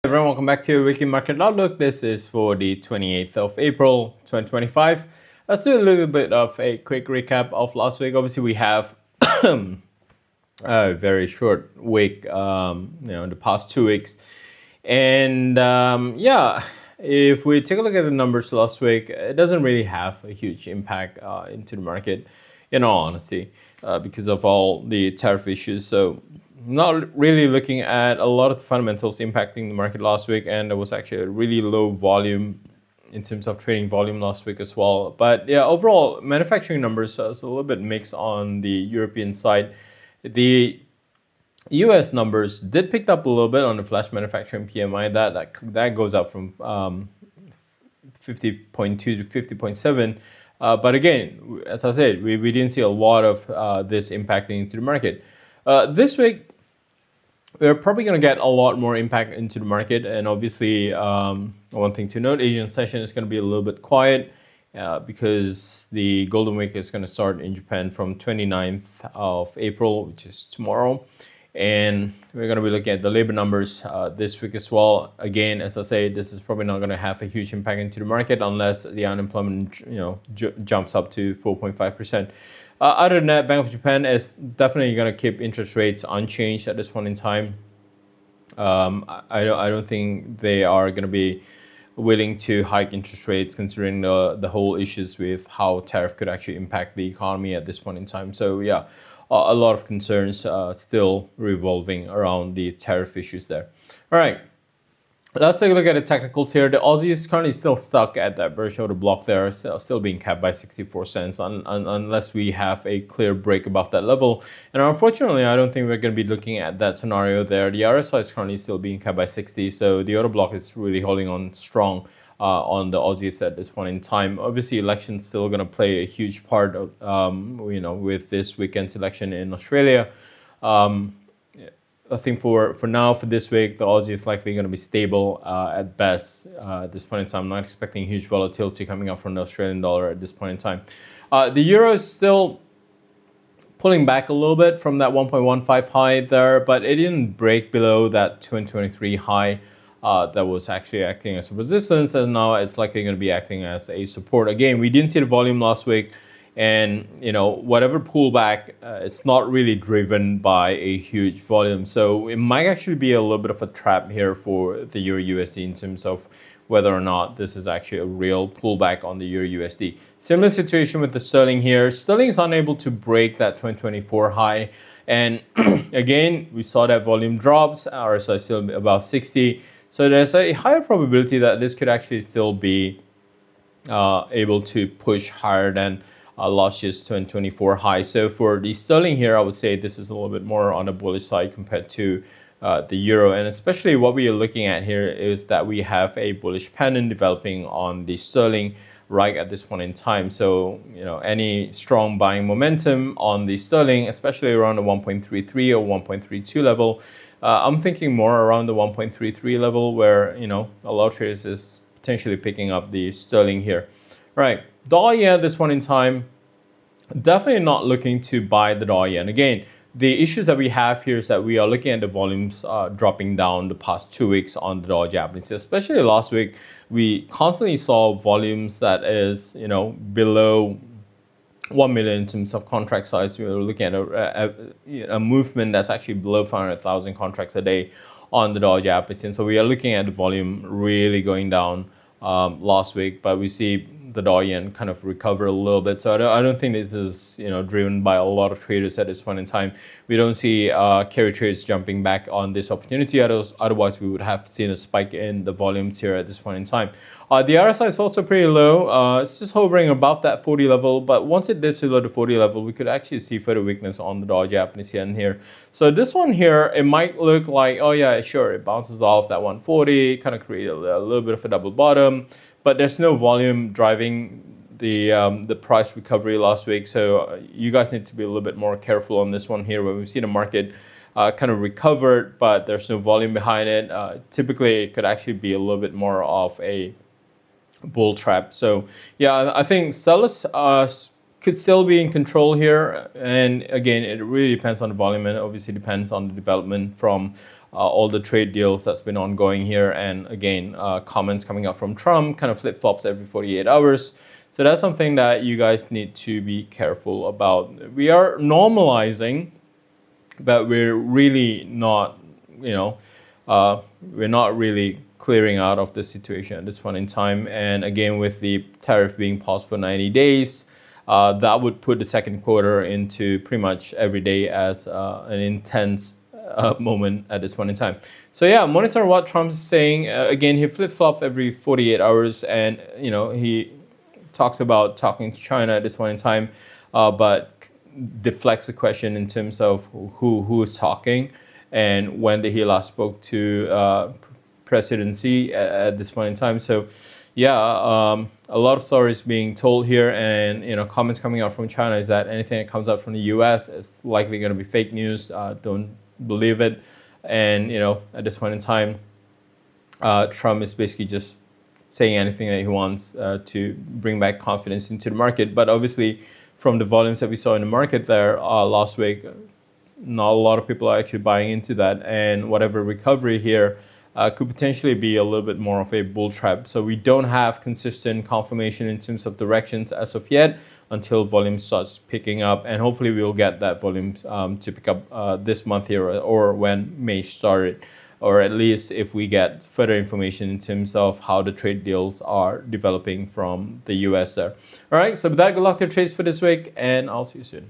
Everyone, welcome back to your weekly market outlook. This is for the 28th of April 2025. Let's do a little bit of a quick recap of last week. Obviously, we have a very short week, the past 2 weeks. And yeah, if we take a look at the numbers last week, it doesn't really have a huge impact into the market, in all honesty, because of all the tariff issues. So not really looking at a lot of the fundamentals impacting the market last week, and there was actually a really low volume in terms of trading volume last week as well. But yeah, overall manufacturing numbers is a little bit mixed on the European side. The US numbers did pick up a little bit on the flash manufacturing PMI. That goes up from 50.2 to 50.7. But again, as I said, we didn't see a lot of this impacting into the market. This week, we're probably going to get a lot more impact into the market. And obviously, one thing to note, Asian session is going to be a little bit quiet because the Golden Week is going to start in Japan from 29th of April, which is tomorrow. And we're going to be looking at the labor numbers this week as well. Again, as I say, this is probably not going to have a huge impact into the market unless the unemployment jumps up to 4.5%. Other than that, Bank of Japan is definitely going to keep interest rates unchanged at this point in time. I don't think they are going to be willing to hike interest rates, considering the whole issues with how tariff could actually impact the economy at this point in time. So yeah, a lot of concerns still revolving around the tariff issues there. All right. Let's take a look at the technicals here. The Aussie is currently still stuck at that bearish order block there, still being capped by 64 cents unless we have a clear break above that level. And unfortunately, I don't think we're going to be looking at that scenario there. The RSI is currently still being capped by 60, so the order block is really holding on strong on the Aussies at this point in time. Obviously, election's still going to play a huge part of, with this weekend's election in Australia. I think for now, for this week, the Aussie is likely going to be stable at best at this point in time. I'm not expecting huge volatility coming up from the Australian dollar at this point in time. The euro is still pulling back a little bit from that 1.15 high there, but it didn't break below that 2023 high that was actually acting as a resistance, and now it's likely going to be acting as a support. Again, we didn't see the volume last week. And whatever pullback, it's not really driven by a huge volume, so it might actually be a little bit of a trap here for the Euro USD in terms of whether or not this is actually a real pullback on the Euro USD. Similar situation with the sterling here. Sterling is unable to break that 2024 high, and again, we saw that volume drops. RSI still above 60, so there's a higher probability that this could actually still be able to push higher than last year's 2024 high. So for the sterling here, I would say this is a little bit more on the bullish side compared to the euro. And especially what we are looking at here is that we have a bullish pattern developing on the sterling right at this point in time. So, any strong buying momentum on the sterling, especially around the 1.33 or 1.32 level, I'm thinking more around the 1.33 level where, a lot of traders is potentially picking up the sterling here. Right, dollar yen at this point in time, definitely not looking to buy the dollar yen. Again, the issues that we have here is that we are looking at the volumes dropping down the past 2 weeks on the dollar Japanese. Especially last week, we constantly saw volumes that is, below 1 million in terms of contract size. We were looking at a movement that's actually below 500,000 contracts a day on the dollar Japanese. And so we are looking at the volume really going down last week, but we see the dollar yen kind of recover a little bit. So I don't think this is driven by a lot of traders at this point in time. We don't see carry trades jumping back on this opportunity. Otherwise, we would have seen a spike in the volumes here at this point in time. The RSI is also pretty low. It's just hovering above that 40 level, but once it dips below the 40 level, we could actually see further weakness on the dollar Japanese yen here. So this one here, it might look like, oh yeah, sure, it bounces off that 140, kind of create a little bit of a double bottom, but there's no volume driving the price recovery last week. So you guys need to be a little bit more careful on this one here, where we've seen the market kind of recovered, but there's no volume behind it. Typically, it could actually be a little bit more of a bull trap. So yeah, I think sellers could still be in control here. And again, it really depends on the volume, and obviously depends on the development from all the trade deals that's been ongoing here. And again, comments coming out from Trump kind of flip-flops every 48 hours. So that's something that you guys need to be careful about. We are normalizing, but we're really not, we're not really clearing out of the situation at this point in time. And again, with the tariff being paused for 90 days, that would put the second quarter into pretty much every day as an intense moment at this point in time. So yeah, monitor what Trump's saying. Again, he flip-flops every 48 hours, and he talks about talking to China at this point in time, but deflects the question in terms of who is talking and when did he last spoke to presidency at this point in time. So yeah, a lot of stories being told here, and comments coming out from China is that anything that comes out from the US is likely going to be fake news. Don't believe it. And at this point in time, Trump is basically just saying anything that he wants to bring back confidence into the market. But obviously, from the volumes that we saw in the market there last week, not a lot of people are actually buying into that. And whatever recovery here could potentially be a little bit more of a bull trap. So we don't have consistent confirmation in terms of directions as of yet until volume starts picking up. And hopefully we'll get that volume to pick up this month here, or when May started, or at least if we get further information in terms of how the trade deals are developing from the US there. All right, so with that, good luck to your trades for this week, and I'll see you soon.